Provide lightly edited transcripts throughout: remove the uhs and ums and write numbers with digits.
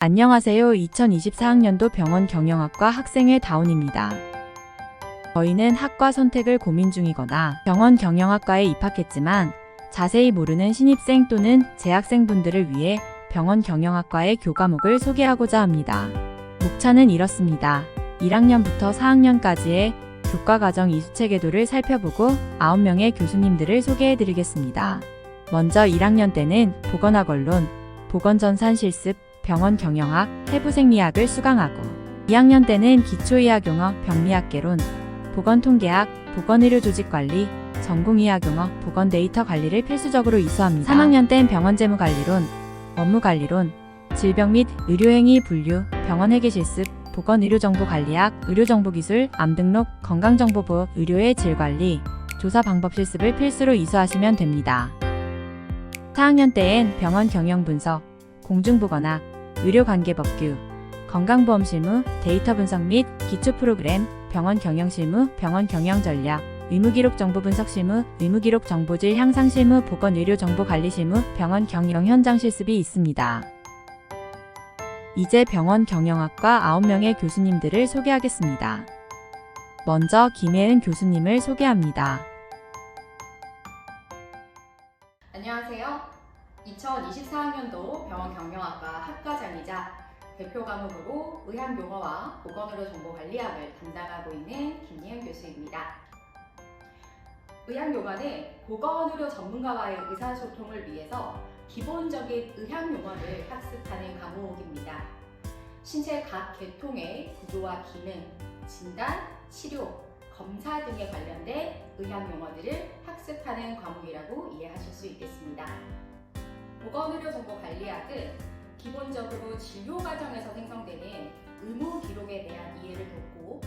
안녕하세요. 2024학년도 병원 경영학과 학생회 다운입니다. 저희는 학과 선택을 고민 중이거나 병원 경영학과에 입학했지만 자세히 모르는 신입생 또는 재학생분들을 위해 병원 경영학과의 교과목을 소개하고자 합니다. 목차는 이렇습니다. 1학년부터 4학년까지의 교과과정 이수체계도를 살펴보고 9명의 교수님들을 소개해드리겠습니다. 먼저 1학년 때는 보건학원론, 보건전산실습, 병원 경영학, 해부생리학을 수강하고 2학년 때는 기초의학용어, 병리학개론, 보건통계학, 보건의료조직관리, 전공의학용어, 보건데이터 관리를 필수적으로 이수합니다. 3학년 땐 병원재무관리론, 업무관리론, 질병 및 의료행위 분류, 병원회계실습, 보건의료정보관리학, 의료정보기술, 암등록, 건강정보보호, 의료의 질관리, 조사방법실습을 필수로 이수하시면 됩니다. 4학년 때엔 병원 경영분석, 공중보건학, 의료관계법규, 건강보험실무, 데이터 분석 및 기초프로그램, 병원 경영실무, 병원 경영전략, 의무기록정보분석실무, 의무기록정보질 향상실무, 보건의료정보관리실무, 병원 경영 현장실습이 있습니다. 이제 병원 경영학과 9명의 교수님들을 소개하겠습니다. 먼저 김혜은 교수님을 소개합니다. 안녕하세요. 2024학년도 병원 경영학과 학과장이자 대표 과목으로 의학용어와 보건의료정보관리학을 담당하고 있는 김예은 교수입니다. 의학용어는 보건의료 전문가와의 의사소통을 위해서 기본적인 의학용어를 학습하는 과목입니다. 신체 각 계통의 구조와 기능, 진단, 치료, 검사 등에 관련된 의학용어들을 학습하는 과목이라고 이해하실 수 있겠습니다. 보건의료정보관리학은 기본적으로 진료 과정에서 생성되는 의무 기록에 대한 이해를 돕고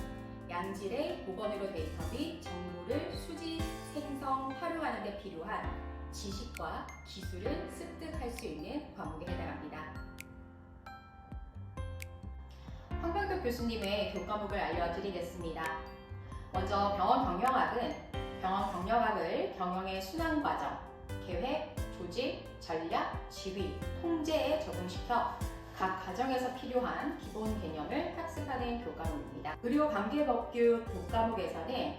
양질의 보건의료 데이터 및 정보를 수집, 생성, 활용하는 데 필요한 지식과 기술을 습득할 수 있는 과목에 해당합니다. 황병덕 교수님의 교과목을 알려드리겠습니다. 먼저 병원 경영학은 병원 경영학을 경영의 순환 과정, 계획, 조직, 전략, 지휘, 통제에 적용시켜 각 과정에서 필요한 기본 개념을 학습하는 교과목입니다. 의료관계법규 교과목에서는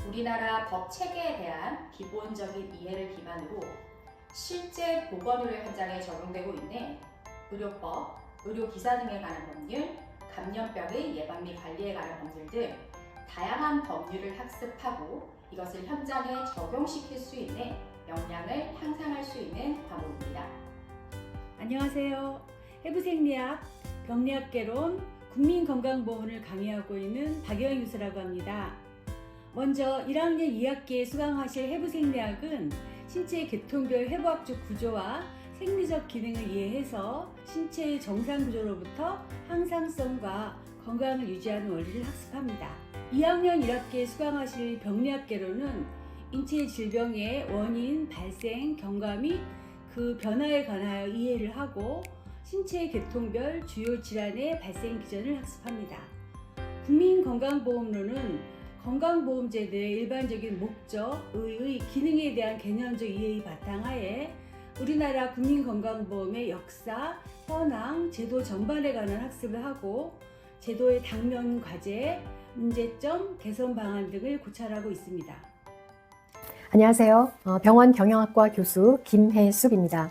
우리나라 법 체계에 대한 기본적인 이해를 기반으로 실제 보건의료 현장에 적용되고 있는 의료법, 의료기사 등에 관한 법률, 감염병의 예방 및 관리에 관한 법률 등 다양한 법률을 학습하고 이것을 현장에 적용시킬 수 있는 역량을 향상할 수 있는 과목입니다. 안녕하세요. 해부생리학, 병리학개론, 국민건강보험을 강의하고 있는 박여영 교수라고 합니다. 먼저 1학년 2학기에 수강하실 해부생리학은 신체 계통별 해부학적 구조와 생리적 기능을 이해해서 신체의 정상 구조로부터 항상성과 건강을 유지하는 원리를 학습합니다. 2학년 1학기에 수강하실 병리학개론은 인체 질병의 원인, 발생, 경과 및 그 변화에 관하여 이해를 하고 신체 계통별 주요 질환의 발생 기전을 학습합니다. 국민건강보험론은 건강보험제도의 일반적인 목적, 의의, 기능에 대한 개념적 이해의 바탕하에 우리나라 국민건강보험의 역사, 현황, 제도 전반에 관한 학습을 하고 제도의 당면 과제, 문제점, 개선 방안 등을 고찰하고 있습니다. 안녕하세요. 병원 경영학과 교수 김혜숙입니다.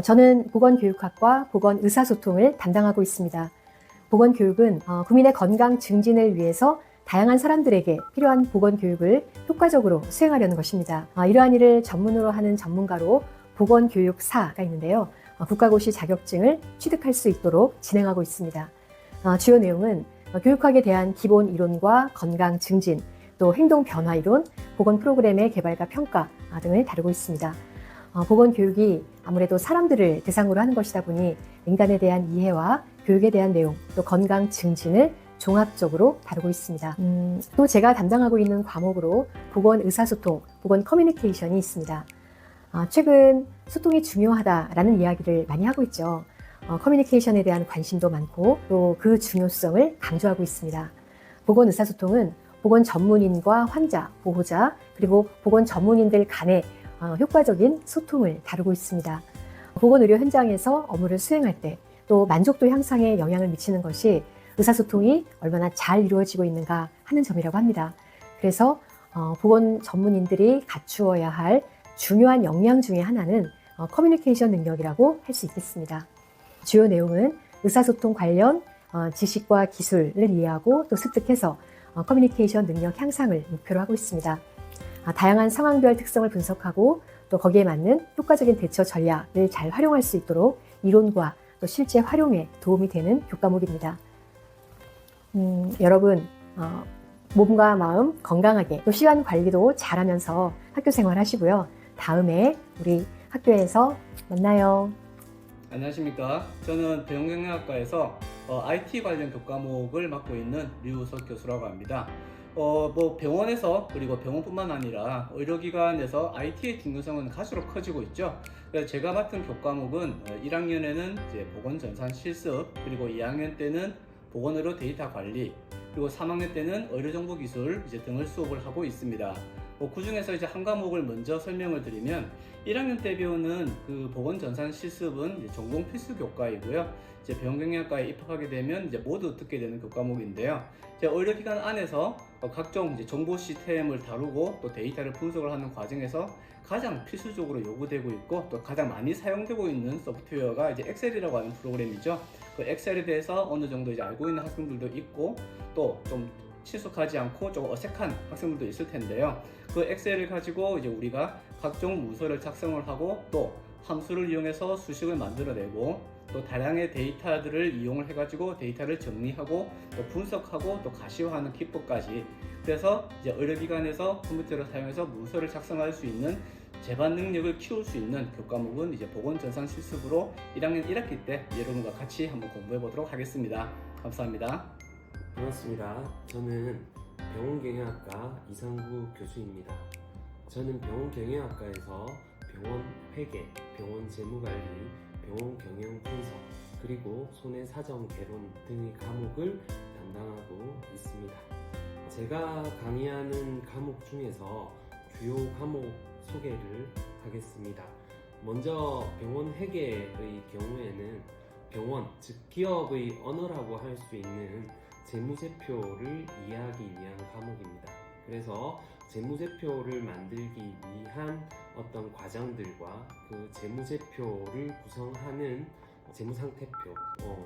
저는 보건교육학과 보건의사소통을 담당하고 있습니다. 보건교육은 국민의 건강 증진을 위해서 다양한 사람들에게 필요한 보건교육을 효과적으로 수행하려는 것입니다. 이러한 일을 전문으로 하는 전문가로 보건교육사가 있는데요. 국가고시 자격증을 취득할 수 있도록 진행하고 있습니다. 주요 내용은 교육학에 대한 기본 이론과 건강 증진, 또 행동 변화 이론, 보건 프로그램의 개발과 평가 등을 다루고 있습니다. 보건교육이 아무래도 사람들을 대상으로 하는 것이다 보니 인간에 대한 이해와 교육에 대한 내용, 또 건강 증진을 종합적으로 다루고 있습니다. 또 제가 담당하고 있는 과목으로 보건의사소통, 보건 커뮤니케이션이 있습니다. 최근 소통이 중요하다라는 이야기를 많이 하고 있죠. 커뮤니케이션에 대한 관심도 많고 또 그 중요성을 강조하고 있습니다. 보건의사소통은 보건 전문인과 환자, 보호자, 그리고 보건 전문인들 간의 효과적인 소통을 다루고 있습니다. 보건의료 현장에서 업무를 수행할 때 또 만족도 향상에 영향을 미치는 것이 의사소통이 얼마나 잘 이루어지고 있는가 하는 점이라고 합니다. 그래서 보건 전문인들이 갖추어야 할 중요한 역량 중에 하나는 커뮤니케이션 능력이라고 할 수 있겠습니다. 주요 내용은 의사소통 관련 지식과 기술을 이해하고 또 습득해서 커뮤니케이션 능력 향상을 목표로 하고 있습니다. 다양한 상황별 특성을 분석하고 또 거기에 맞는 효과적인 대처 전략을 잘 활용할 수 있도록 이론과 또 실제 활용에 도움이 되는 교과목입니다. 여러분 몸과 마음 건강하게 또 시간 관리도 잘하면서 학교 생활 하시고요. 다음에 우리 학교에서 만나요. 안녕하십니까. 저는 병원경영학과에서 IT 관련 교과목을 맡고 있는 류우석 교수라고 합니다. 병원에서 그리고 병원뿐만 아니라 의료기관에서 IT의 중요성은 갈수록 커지고 있죠. 그래서 제가 맡은 교과목은 1학년에는 이제 보건전산 실습, 그리고 2학년 때는 보건의료 데이터 관리, 그리고 3학년 때는 의료정보기술 등을 수업을 하고 있습니다. 그 중에서 이제 한 과목을 먼저 설명을 드리면 1학년 때 배우는 그 보건전산 실습은 이제 전공 필수 교과이고요. 이제 병원경영학과에 입학하게 되면 이제 모두 듣게 되는 교과목인데요. 이제 의료기관 안에서 각종 이제 정보 시스템을 다루고 또 데이터를 분석을 하는 과정에서 가장 필수적으로 요구되고 있고 또 가장 많이 사용되고 있는 소프트웨어가 이제 엑셀이라고 하는 프로그램이죠. 그 엑셀에 대해서 어느 정도 이제 알고 있는 학생들도 있고 또 좀 친숙하지 않고 조금 어색한 학생들도 있을 텐데요. 그 엑셀을 가지고 이제 우리가 각종 문서를 작성을 하고 또 함수를 이용해서 수식을 만들어내고 또 다량의 데이터들을 이용을 해가지고 데이터를 정리하고 또 분석하고 또 가시화하는 기법까지, 그래서 이제 의료기관에서 컴퓨터를 사용해서 문서를 작성할 수 있는 제반 능력을 키울 수 있는 교과목은 이제 보건전산 실습으로 1학년 1학기 때 여러분과 같이 한번 공부해 보도록 하겠습니다. 감사합니다. 반갑습니다. 저는 병원경영학과 이상구 교수입니다. 저는 병원경영학과에서 병원 회계, 병원 재무관리, 병원 경영 분석, 그리고 손해사정 개론 등의 과목을 담당하고 있습니다. 제가 강의하는 과목 중에서 주요 과목 소개를 하겠습니다. 먼저 병원 회계의 경우에는 병원, 즉 기업의 언어라고 할 수 있는 재무제표를 이해하기 위한 과목입니다. 그래서 재무제표를 만들기 위한 어떤 과정들과 그 재무제표를 구성하는 재무상태표,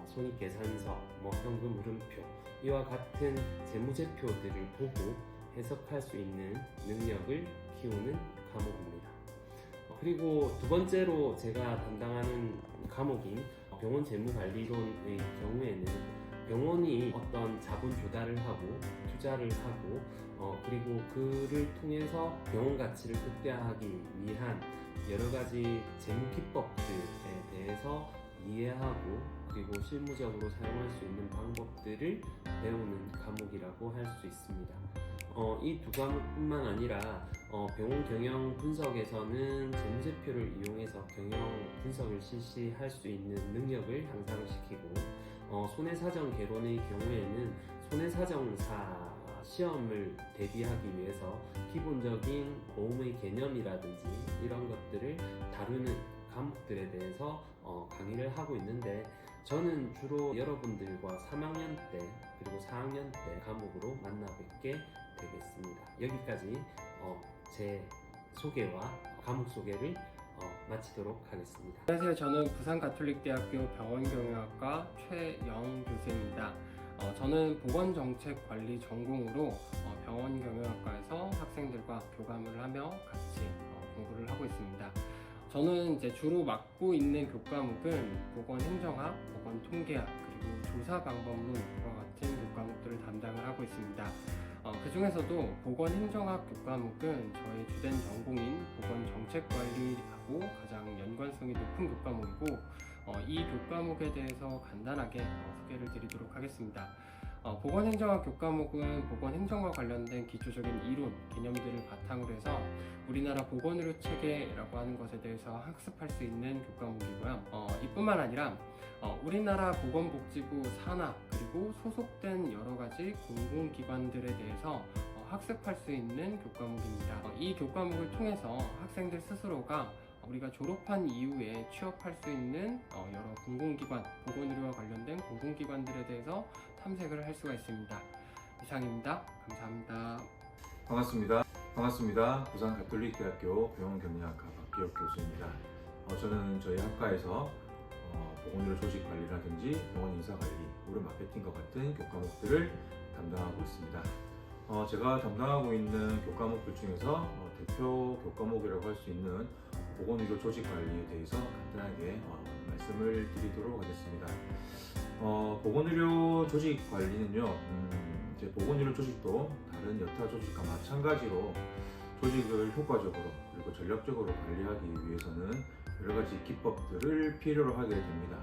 손익계산서, 현금 흐름표, 이와 같은 재무제표들을 보고 해석할 수 있는 능력을 키우는 과목입니다. 그리고 두 번째로 제가 담당하는 과목인 병원 재무관리론의 경우에는 병원이 어떤 자본 조달을 하고 투자를 하고 그리고 그를 통해서 병원 가치를 극대화하기 위한 여러 가지 재무 기법들에 대해서 이해하고 그리고 실무적으로 사용할 수 있는 방법들을 배우는 과목이라고 할 수 있습니다. 이 두 과목뿐만 아니라 병원 경영 분석에서는 재무제표를 이용해서 경영 분석을 실시할 수 있는 능력을 향상시키고 손해사정 개론의 경우에는 손해사정사 시험을 대비하기 위해서 기본적인 보험의 개념이라든지 이런 것들을 다루는 과목들에 대해서 강의를 하고 있는데, 저는 주로 여러분들과 3학년 때 그리고 4학년 때 과목으로 만나 뵙게 되겠습니다. 여기까지 제 소개와 과목 소개를 마치도록 하겠습니다. 안녕하세요. 저는 부산가톨릭대학교 병원경영학과 최영 교수입니다. 저는 보건정책관리 전공으로 병원경영학과에서 학생들과 교감을 하며 같이 공부를 하고 있습니다. 저는 이제 주로 맡고 있는 교과목은 보건행정학, 보건통계학, 그리고 조사방법론과 같은 교과목들을 담당을 하고 있습니다. 그 중에서도 보건행정학 교과목은 저의 주된 전공인 보건정책관리하고 가장 연관성이 높은 교과목이고, 이 교과목에 대해서 간단하게 소개를 드리도록 하겠습니다. 보건행정학 교과목은 보건행정과 관련된 기초적인 이론, 개념들을 바탕으로 해서 우리나라 보건의료 체계라고 하는 것에 대해서 학습할 수 있는 교과목이고요. 이뿐만 아니라 우리나라 보건복지부 산하 그리고 소속된 여러 가지 공공기관들에 대해서 학습할 수 있는 교과목입니다. 이 교과목을 통해서 학생들 스스로가 우리가 졸업한 이후에 취업할 수 있는 여러 공공기관, 보건의료와 관련된 공공기관들에 대해서 탐색을 할 수가 있습니다. 이상입니다. 감사합니다. 반갑습니다. 부산가톨릭대학교 병원경영학과 박기혁 교수입니다. 저는 저희 학과에서 보건의료 조직관리라든지 병원 인사관리, 의료 마케팅과 같은 교과목들을 담당하고 있습니다. 제가 담당하고 있는 교과목들 중에서 대표 교과목이라고 할 수 있는 보건의료 조직관리에 대해서 간단하게 말씀을 드리도록 하겠습니다. 보건의료 조직관리는요, 이제 보건의료 조직도 다른 여타 조직과 마찬가지로 조직을 효과적으로 그리고 전략적으로 관리하기 위해서는 여러 가지 기법들을 필요로 하게 됩니다.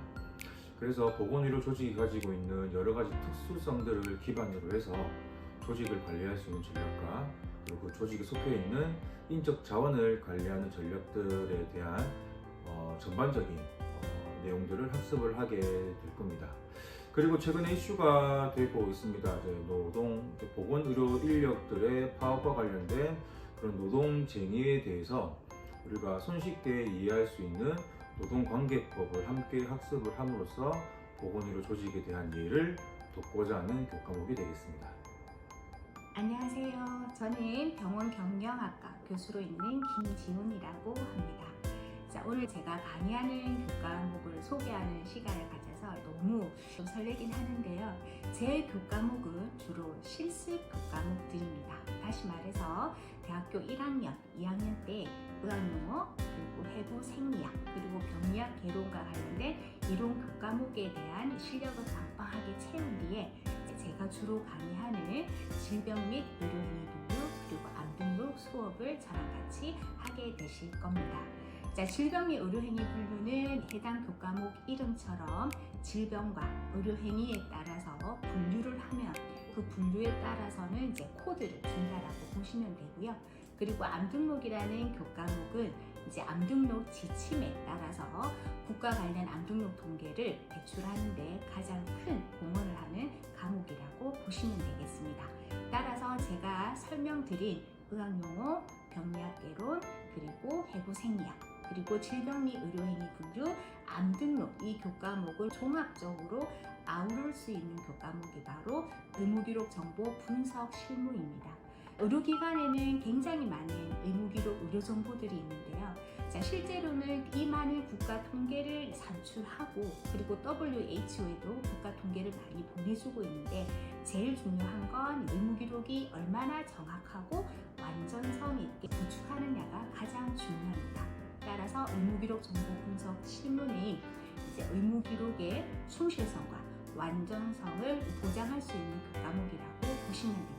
그래서 보건의료 조직이 가지고 있는 여러 가지 특수성들을 기반으로 해서 조직을 관리할 수 있는 전략과 그리고 그 조직에 속해 있는 인적 자원을 관리하는 전략들에 대한 전반적인 내용들을 학습을 하게 될 겁니다. 그리고 최근에 이슈가 되고 있습니다. 보건의료 인력들의 파업과 관련된 그런 노동쟁의에 대해서 우리가 손쉽게 이해할 수 있는 노동관계법을 함께 학습을 함으로써 보건의료 조직에 대한 이해를 돕고자 하는 교과목이 되겠습니다. 안녕하세요. 저는 병원경영학과 교수로 있는 김지훈이라고 합니다. 자, 오늘 제가 강의하는 교과목을 소개하는 시간을 가져서 너무 좀 설레긴 하는데요. 제 교과목은 주로 실습 교과목들입니다. 다시 말해서 대학교 1학년, 2학년 때 의학용어, 그리고 해부 생리학, 그리고 병리학 개론과 관련된 이론 교과목에 대한 실력을 빵빵하게 채운 뒤에 제가 주로 강의하는 질병 및 의료행위 분류 그리고 암 등록 수업을 저랑 같이 하게 되실 겁니다. 자, 질병 및 의료행위 분류는 해당 교과목 이름처럼 질병과 의료행위에 따라서 분류를 하면 그 분류에 따라서는 이제 코드를 준다라고 보시면 되고요. 그리고 암 등록이라는 교과목은 이제 암 등록 지침에 따라서 국가 관련 암 등록 통계를 제출하는데 가장 큰 공헌을 하는 과목이라고 보시면 되겠습니다. 따라서 제가 설명드린 의학용어, 병리학개론, 그리고 해부 생리학, 그리고 질병 및 의료행위 분류, 암 등록 이 교과목을 종합적으로 아우를 수 있는 교과목이 바로 의무기록 정보 분석 실무입니다. 의료기관에는 굉장히 많은 의무기록 의료정보들이 있는데요. 자, 실제로는 이 많은 국가 통계를 산출하고 그리고 WHO에도 국가 통계를 많이 보내주고 있는데 제일 중요한 건 의무기록이 얼마나 정확하고 완전성 있게 구축하느냐가 가장 중요합니다. 따라서 의무기록 정보 분석 실무는 이제 의무기록의 충실성과 완전성을 보장할 수 있는 교과목이라고 보시면 됩니다.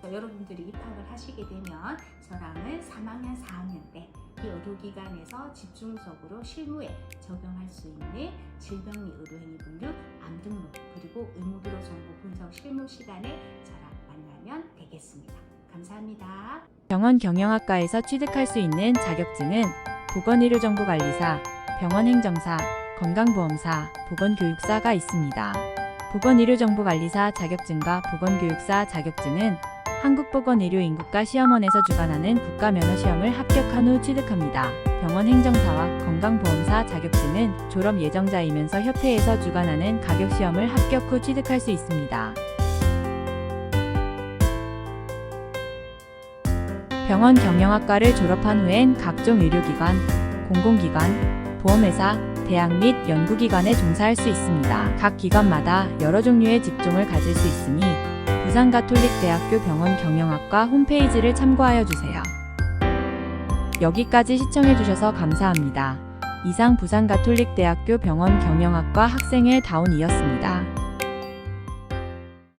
여러분들이 입학을 하시게 되면 저랑은 3학년, 4학년 때 이 의료기관에서 집중적으로 실무에 적용할 수 있는 질병 및 의료행위 분류, 암 등록, 그리고 의무기록 정보 분석 실무 시간에 저랑 만나면 되겠습니다. 감사합니다. 병원 경영학과에서 취득할 수 있는 자격증은 보건의료정보관리사, 병원행정사, 건강보험사, 보건교육사가 있습니다. 보건의료정보관리사 자격증과 보건교육사 자격증은 한국보건의료인국가시험원에서 주관하는 국가면허시험을 합격한 후 취득합니다. 병원행정사와 건강보험사 자격증은 졸업 예정자이면서 협회에서 주관하는 가격시험을 합격 후 취득할 수 있습니다. 병원 경영학과를 졸업한 후엔 각종 의료기관, 공공기관, 보험회사, 대학 및 연구기관에 종사할 수 있습니다. 각 기관마다 여러 종류의 직종을 가질 수 있으니 부산가톨릭대학교 병원경영학과 홈페이지를 참고하여 주세요. 여기까지 시청해주셔서 감사합니다. 이상 부산가톨릭대학교 병원경영학과 학생의 다운이었습니다.